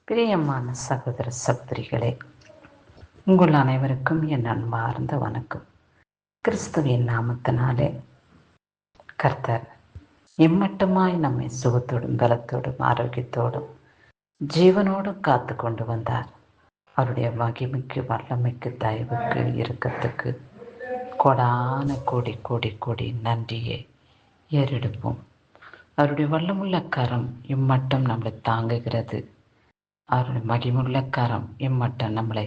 பிரியமான சகோதர சகோதரிகளே, உங்கள் அனைவருக்கும் என் அன்பார்ந்த வணக்கம். கிறிஸ்துவின் நாமத்தினாலே கர்த்தர் இம்மட்டுமாய் நம்மை சுகத்தோடும் பலத்தோடும் ஆரோக்கியத்தோடும் ஜீவனோடும் காத்து கொண்டு வந்தார். அவருடைய மகிமைக்கு, வல்லமைக்கு, தயவுக்கு, இரக்கத்துக்கு கொடான கோடி கோடி கோடி நன்றியை ஏறெடுப்போம். அவருடைய வல்லமுள்ள கரம் இம்மட்டம் நம்மளை தாங்குகிறது. அவருடைய மகிமுள்ள கரம் இம்மட்டம் நம்மளை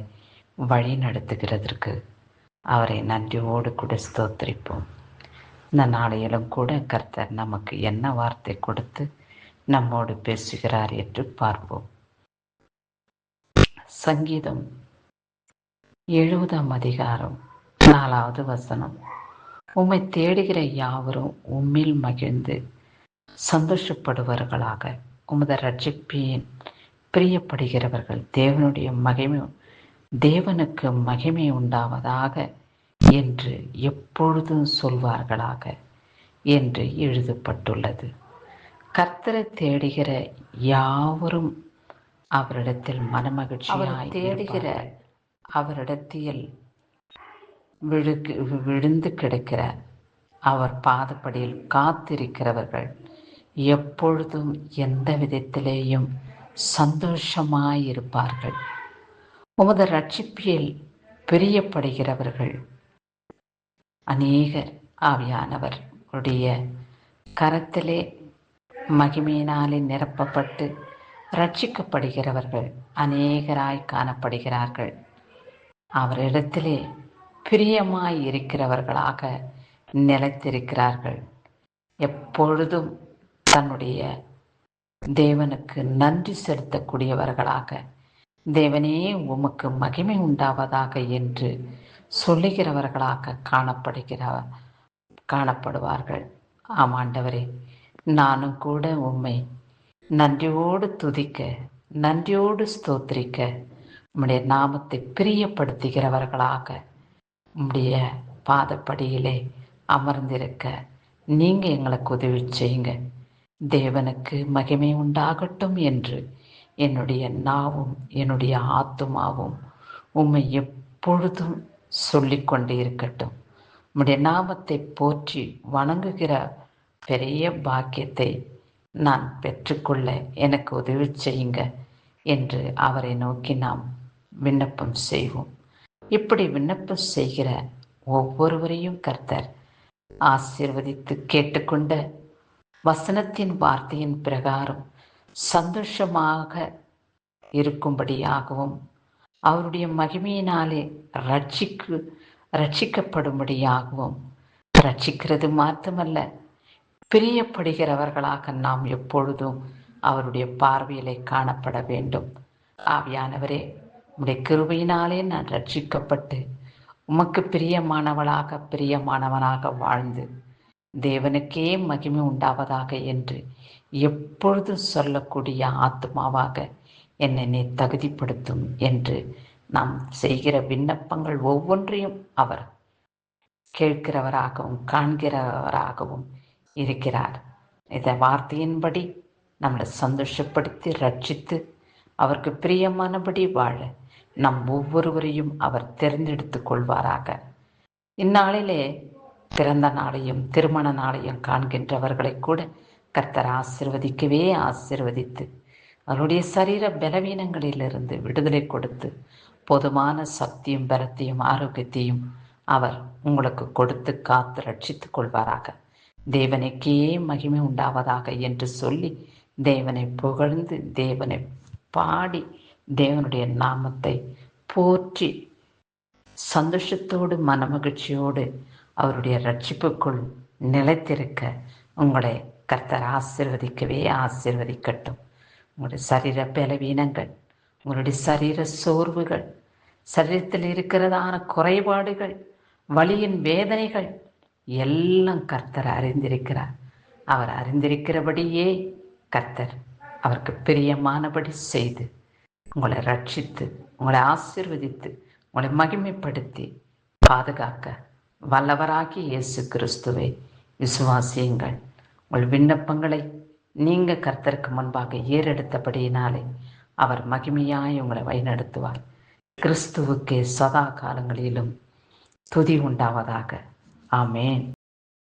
வழி நடத்துகிறதற்கு அவரை நன்றியோடு கூட ஸ்தோத்திரிப்போம். இந்த நாளையிலும் கூட கர்த்தர் நமக்கு என்ன வார்த்தை கொடுத்து நம்மோடு பேசுகிறார் என்று பார்ப்போம். சங்கீதம் 70ஆம் அதிகாரம் 4வது வசனம். உம்மை தேடுகிற யாவரும் உம்மில் மகிழ்ந்து சந்தோஷப்படுவார்களாக. உமது ரட்சிப்பின் பிரியப்படுகிறவர்கள் தேவனுக்கு மகிமை உண்டாவதாக என்று எப்பொழுதும் சொல்வார்களாக என்று எழுதப்பட்டுள்ளது. கர்த்தரை தேடுகிற யாவரும் அவரிடத்தில் மனமகிழ்ச்சியாய் தேடுகிற அவரிடத்தில் விழுந்து கிடக்கிற அவர் பாதப்படியில் காத்திருக்கிறவர்கள் எப்பொழுதும் எந்த விதத்திலேயும் சந்தோஷமாயிருப்பார்கள். உமது ரட்சிப்பில் பிரியப்படுகிறவர்கள் அநேகர் ஆவியானவருடைய கரத்திலே மகிமையினாலே நிரப்பப்பட்டு ரட்சிக்கப்படுகிறவர்கள் அநேகராய் காணப்படுகிறார்கள். அவரிடத்திலே பிரியமாய் இருக்கிறவர்களாக நிலைத்திருக்கிறார்கள். எப்பொழுதும் தன்னுடைய தேவனுக்கு நன்றி செலுத்தக்கூடியவர்களாக, தேவனே உமக்கு மகிமை உண்டாவதாக என்று சொல்லுகிறவர்களாக காணப்படுவார்கள். ஆமாண்டவரே, நானும் கூட உம்மை நன்றியோடு துதிக்க, நன்றியோடு ஸ்தோத்திரிக்க, உம்முடைய நாமத்தை பிரியப்படுத்துகிறவர்களாக உம்முடைய பாதப்படியிலே அமர்ந்திருக்க நீங்கள் எங்களுக்கு உதவி செய்யுங்க. தேவனுக்கு மகிமை உண்டாகட்டும் என்று என்னுடைய நாவும் என்னுடைய ஆத்துமாவும் உம்மை எப்பொழுதும் சொல்லிக்கொண்டு இருக்கட்டும். உம்முடைய நாமத்தை போற்றி வணங்குகிற பெரிய பாக்கியத்தை நான் பெற்றுக்கொள்ள எனக்கு உதவி செய்யுங்க என்று அவரை நோக்கி நாம் விண்ணப்பம் செய்வோம். இப்படி விண்ணப்பம் செய்கிற ஒவ்வொருவரையும் கர்த்தர் ஆசீர்வதித்து கேட்டுக்கொண்ட வசனத்தின் வார்த்தையின் பிரகாரம் சந்தோஷமாக இருக்கும்படியாகவும் அவருடைய மகிமையினாலே ரட்சிக்கப்படும்படியாகவும், ரட்சிக்கிறது மாத்திரமல்ல, பிரியப்படுகிறவர்களாக நாம் எப்பொழுதும் அவருடைய பார்வையிலே காணப்பட வேண்டும். ஆவியானவரே, உம்முடைய கிருபையினாலே நான் ரட்சிக்கப்பட்டு உமக்கு பிரியமானவனாக வாழ்ந்து தேவனுக்கே மகிமை உண்டாவதாக என்று எப்பொழுதும் சொல்லக்கூடிய ஆத்மாவாக என்னை நீ தகுதிப்படுத்தும் என்று நாம் செய்கிற விண்ணப்பங்கள் ஒவ்வொன்றையும் அவர் கேட்கிறவராகவும் காண்கிறவராகவும் இருக்கிறார். இந்த வார்த்தையின்படி நம்மளை சந்தோஷப்படுத்தி ரட்சித்து அவருக்கு பிரியமானபடி வாழ நம் ஒவ்வொருவரையும் அவர் தேர்ந்தெடுத்து கொள்வாராக. இந்நாளிலே பிறந்த நாளையும் திருமண நாளையும் காண்கின்றவர்களை கூட கர்த்தர் ஆசீர்வதித்து அவருடைய சரீர பலவீனங்களிலிருந்து விடுதலை கொடுத்து போதுமான சக்தியும் பலத்தையும் ஆரோக்கியத்தையும் அவர் உங்களுக்கு கொடுத்து காத்து ரட்சித்து கொள்வாராக. தேவனுக்கே மகிமை உண்டாவதாக என்று சொல்லி தேவனை புகழ்ந்து தேவனை பாடி தேவனுடைய நாமத்தை போற்றி சந்தோஷத்தோடு மனமகிழ்ச்சியோடு அவருடைய ரட்சிப்புக்குள் நிலைத்திருக்க உங்களை கர்த்தர் ஆசீர்வதிக்கட்டும். உங்களுடைய சரீர பலவீனங்கள், உங்களுடைய சரீர சோர்வுகள், சரீரத்தில் இருக்கிறதான குறைபாடுகள், வலியின் வேதனைகள் எல்லாம் கர்த்தர் அறிந்திருக்கிறார். அவர் அறிந்திருக்கிறபடியே கர்த்தர் அவருக்கு பிரியமானபடி செய்து உங்களை ரட்சித்து, உங்களை ஆசீர்வதித்து, உங்களை மகிமைப்படுத்தி பாதுகாக்க வல்லவராகி இயேசு கிறிஸ்துவை விசுவாசியுங்கள். உங்கள் விண்ணப்பங்களை நீங்கள் கர்த்தருக்கு முன்பாக ஏறெடுத்தபடியினாலே அவர் மகிமையாய் உங்களை வழிநடத்துவார். கிறிஸ்துவுக்கே சதா காலங்களிலும் துதி உண்டாவதாக. ஆமேன்.